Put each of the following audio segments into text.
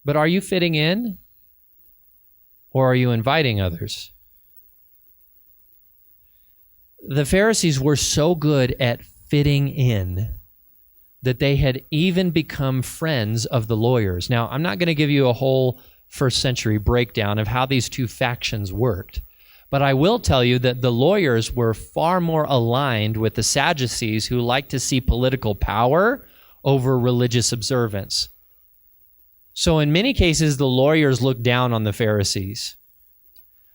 But are you fitting in, or are you inviting others? The Pharisees were so good at fitting in that they had even become friends of the lawyers. Now, I'm not going to give you a whole first century breakdown of how these two factions worked, but I will tell you that the lawyers were far more aligned with the Sadducees, who like to see political power over religious observance. So in many cases, the lawyers looked down on the Pharisees.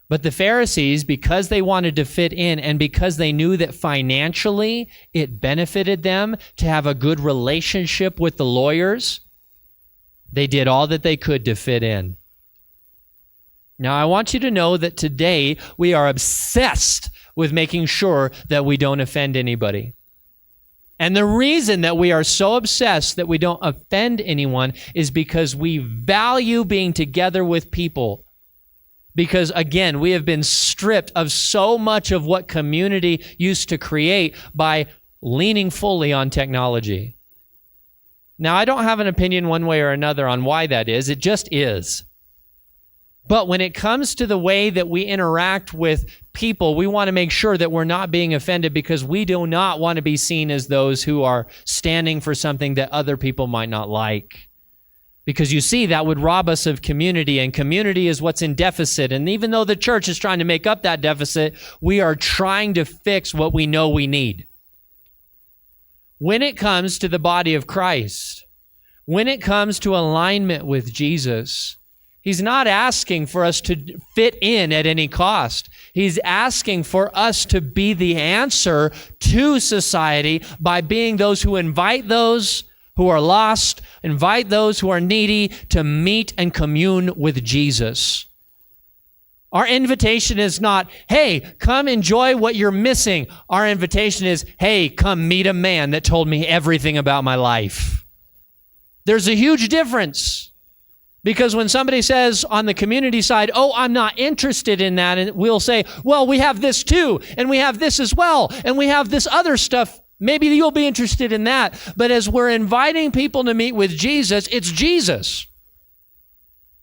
But the Pharisees, because they wanted to fit in and because they knew that financially it benefited them to have a good relationship with the lawyers, they did all that they could to fit in. Now, I want you to know that today we are obsessed with making sure that we don't offend anybody. And the reason that we are so obsessed that we don't offend anyone is because we value being together with people. Because, again, we have been stripped of so much of what community used to create by leaning fully on technology. Now, I don't have an opinion one way or another on why that is. It just is. But when it comes to the way that we interact with people, we want to make sure that we're not being offended, because we do not want to be seen as those who are standing for something that other people might not like. Because you see, that would rob us of community, and community is what's in deficit. And even though the church is trying to make up that deficit, we are trying to fix what we know we need. When it comes to the body of Christ, when it comes to alignment with Jesus, He's not asking for us to fit in at any cost. He's asking for us to be the answer to society by being those who invite those who are lost, invite those who are needy to meet and commune with Jesus. Our invitation is not, hey, come enjoy what you're missing. Our invitation is, hey, come meet a man that told me everything about my life. There's a huge difference. Because when somebody says on the community side, oh, I'm not interested in that, and we'll say, well, we have this too, and we have this as well, and we have this other stuff. Maybe you'll be interested in that. But as we're inviting people to meet with Jesus, it's Jesus.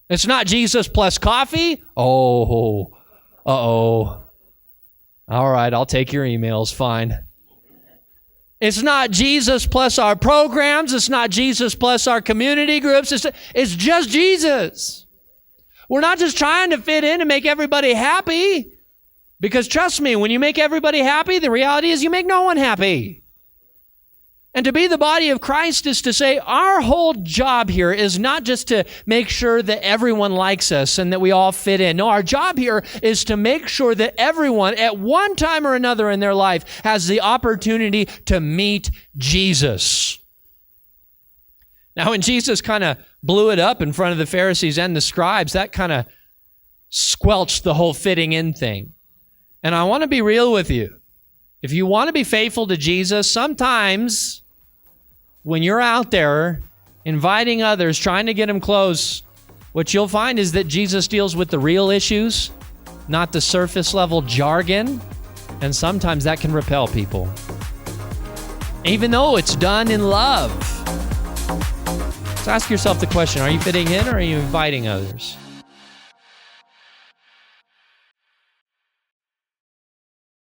It's not Jesus plus coffee. Oh, uh-oh. All right, I'll take your emails, fine. It's not Jesus plus our programs. It's not Jesus plus our community groups. It's just Jesus. We're not just trying to fit in and make everybody happy. Because trust me, when you make everybody happy, the reality is you make no one happy. And to be the body of Christ is to say our whole job here is not just to make sure that everyone likes us and that we all fit in. No, our job here is to make sure that everyone at one time or another in their life has the opportunity to meet Jesus. Now, when Jesus kind of blew it up in front of the Pharisees and the scribes, that kind of squelched the whole fitting in thing. And I want to be real with you. If you want to be faithful to Jesus, sometimes when you're out there inviting others, trying to get them close, what you'll find is that Jesus deals with the real issues, not the surface level jargon, and sometimes that can repel people. Even though it's done in love. So ask yourself the question, are you fitting in or are you inviting others?